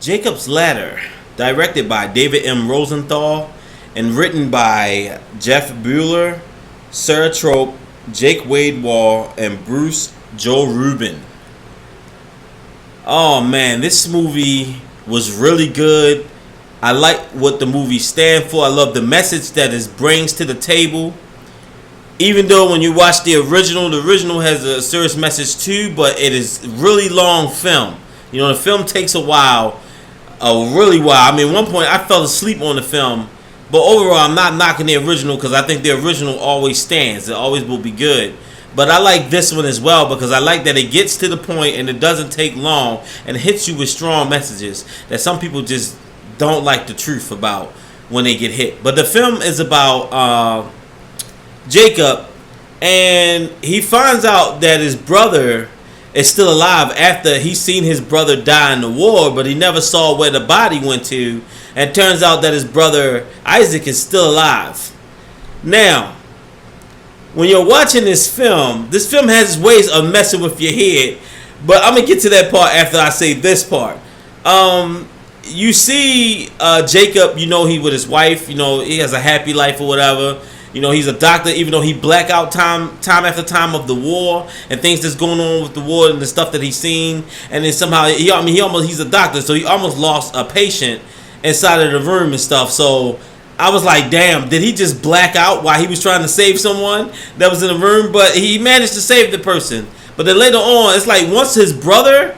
Jacob's Ladder, directed by David M. Rosenthal and written by Jeff Bueller, Sarah Trope, Jake Wade Wall, and Bruce Joe Rubin. Oh man, this movie was really good. I like what the movie stands for. I love the message that it brings to the table. Even though when you watch the original has a serious message too, but it is really long film. You know, the film takes a while, really while. I mean, at one point I fell asleep on the film, but overall I'm not knocking the original because I think the original always stands. It always will be good. But I like this one as well because I like that it gets to the point and it doesn't take long and hits you with strong messages that some people just don't like the truth about when they get hit. But the film is about Jacob, and he finds out that his brother is still alive after he's seen his brother die in the war, but he never saw where the body went to. And it turns out that his brother Isaac is still alive. Now, when you're watching this film has ways of messing with your head, but I'm gonna get to that part after I say this part. You see Jacob, you know, he with his wife, you know, he has a happy life or whatever. You know, he's a doctor, even though he black out time after time of the war and things that's going on with the war and the stuff that he's seen. And then somehow, he's a doctor, so he almost lost a patient inside of the room and stuff. So I was like, damn, did he just black out while he was trying to save someone that was in the room? But he managed to save the person. But then later on, it's like once his brother,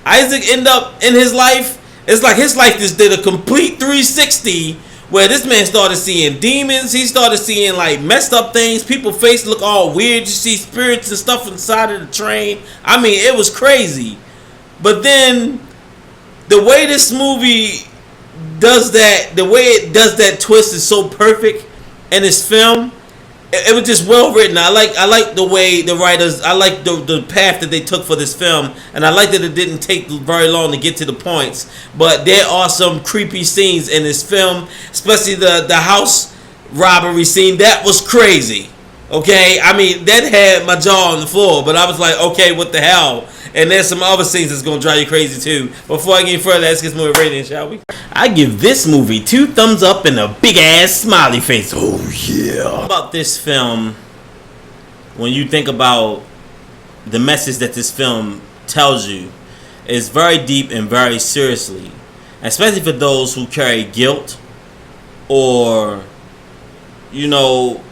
Isaac, end up in his life, it's like his life just did a complete 360 where this man started seeing demons. He started seeing like messed up things. People's faces look all weird. You see spirits and stuff inside of the train. I mean, it was crazy. But then the way this movie does that, the way it does that twist is so perfect in this film. It was just well written. I like the way the writers, I like the path that they took for this film, and I like that it didn't take very long to get to the points. But there are some creepy scenes in this film, especially the house robbery scene. That was crazy. Okay, I mean that had my jaw on the floor, but I was like, okay, what the hell? And there's some other scenes that's gonna drive you crazy too. Before I get any further, let's get some more rating, shall we? I give this movie 2 thumbs up and a big ass smiley face. Oh yeah. How about this film? When you think about the message that this film tells you, is very deep and very seriously, especially for those who carry guilt or, you know,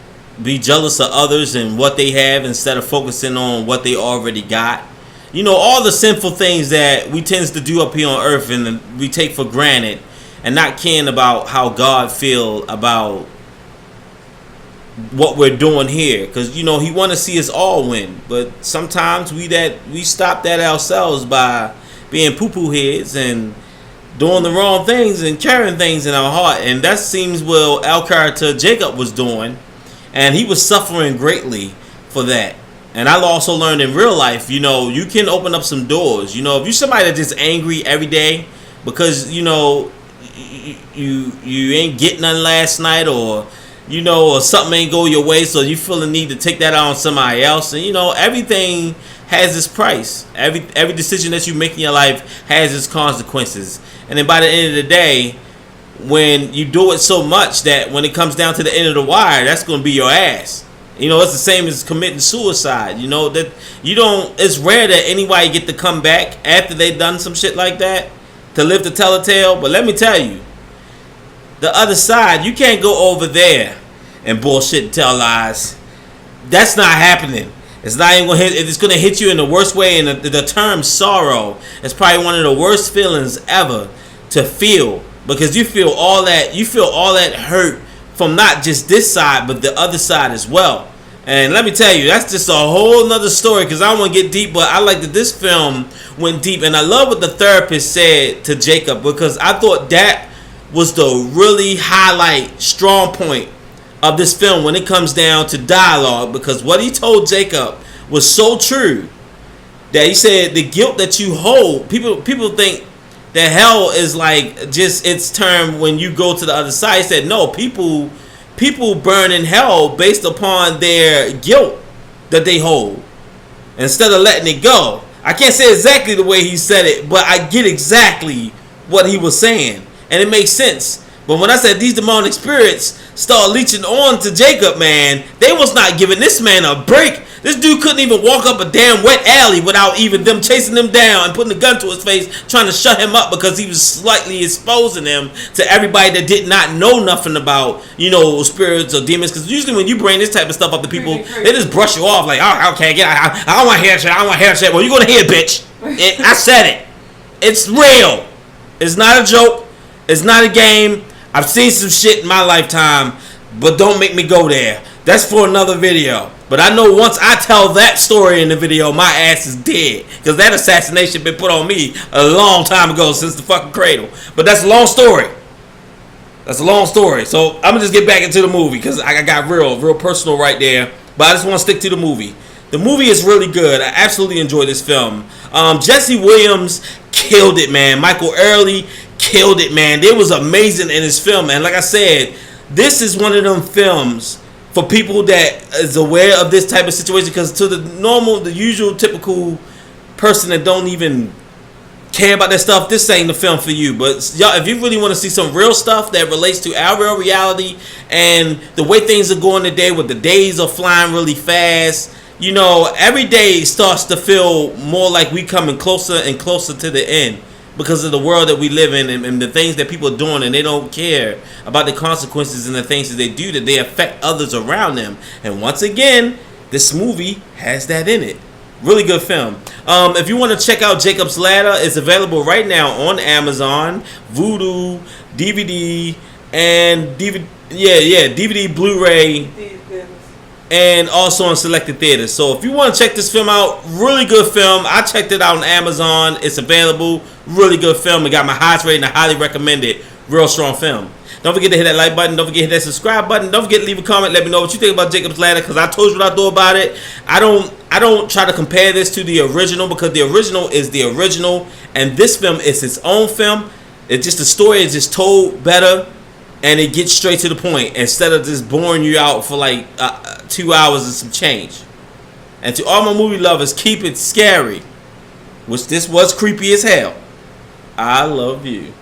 be jealous of others and what they have instead of focusing on what they already got. You know, all the sinful things that we tend to do up here on earth and we take for granted, and not caring about how God feel about what we're doing here. Because, you know, he want to see us all win. But sometimes we stop that ourselves by being poo-poo heads and doing the wrong things and carrying things in our heart. And that seems what our character Jacob was doing. And he was suffering greatly for that. And I also learned in real life, you know, you can open up some doors. You know, if you're somebody that's just angry every day because, you know, you ain't getting none last night, or, you know, or something ain't go your way, so you feel the need to take that out on somebody else. And, you know, everything has its price. Every decision that you make in your life has its consequences. And then by the end of the day, when you do it so much that when it comes down to the end of the wire, that's going to be your ass. You know, it's the same as committing suicide. You know, that you don't, it's rare that anybody get to come back after they done some shit like that to live to tell a tale. But let me tell you, the other side, you can't go over there and bullshit and tell lies. That's not happening. It's not even gonna hit. It's gonna hit you in the worst way. And the term sorrow is probably one of the worst feelings ever to feel, because you feel all that. You feel all that hurt from not just this side, but the other side as well. And let me tell you, that's just a whole nother story, because I don't want to get deep, but I like that this film went deep. And I love what the therapist said to Jacob, because I thought that was the really highlight, strong point of this film when it comes down to dialogue, because what he told Jacob was so true, that he said the guilt that you hold, people think that hell is like just its term when you go to the other side. He said no, people burn in hell based upon their guilt that they hold instead of letting it go. I can't say exactly the way he said it, but I get exactly what he was saying, and it makes sense. But when I said these demonic spirits start leeching on to Jacob, man, they was not giving this man a break. This dude couldn't even walk up a damn wet alley without even them chasing him down and putting a gun to his face, trying to shut him up because he was slightly exposing him to everybody that did not know nothing about, spirits or demons. Because usually when you bring this type of stuff up to people, they just brush you off like, oh, okay, I don't want to hear shit. I don't want to hear shit. Well, you're going to hear, bitch. I said it. It's real. It's not a joke. It's not a game. I've seen some shit in my lifetime, but don't make me go there. That's for another video. But I know once I tell that story in the video, my ass is dead. Because that assassination been put on me a long time ago, since the fucking cradle. But that's a long story. That's a long story. So I'm going to just get back into the movie, because I got real personal right there. But I just want to stick to the movie. The movie is really good. I absolutely enjoy this film. Jesse Williams killed it, man. Michael Early killed it, man. It was amazing in his film, man. Like I said, this is one of them films for people that is aware of this type of situation, because to the usual, typical person that don't even care about that stuff, this ain't the film for you. But y'all, if you really want to see some real stuff that relates to our real reality and the way things are going today, with the days are flying really fast, every day starts to feel more like we coming closer and closer to the end, because of the world that we live in and the things that people are doing, and they don't care about the consequences and the things that they do, that they affect others around them. And once again, this movie has that in it. Really good film. If you want to check out Jacob's Ladder, it's available right now on Amazon, Vudu, DVD, and DVD, Blu-ray, and also on selected theaters. So if you want to check this film out, really good film. I checked it out on Amazon. It's available. Really good film. It got my highest rating. I highly recommend it. Real strong film. Don't forget to hit that like button. Don't forget to hit that subscribe button. Don't forget to leave a comment. Let me know what you think about Jacob's Ladder, because I told you what I thought about it. I don't try to compare this to the original, because the original is the original, and this film is its own film. It's just, the story is just told better, and it gets straight to the point instead of just boring you out for like 2 hours and some change. And to all my movie lovers, keep it scary, which this was creepy as hell. I love you.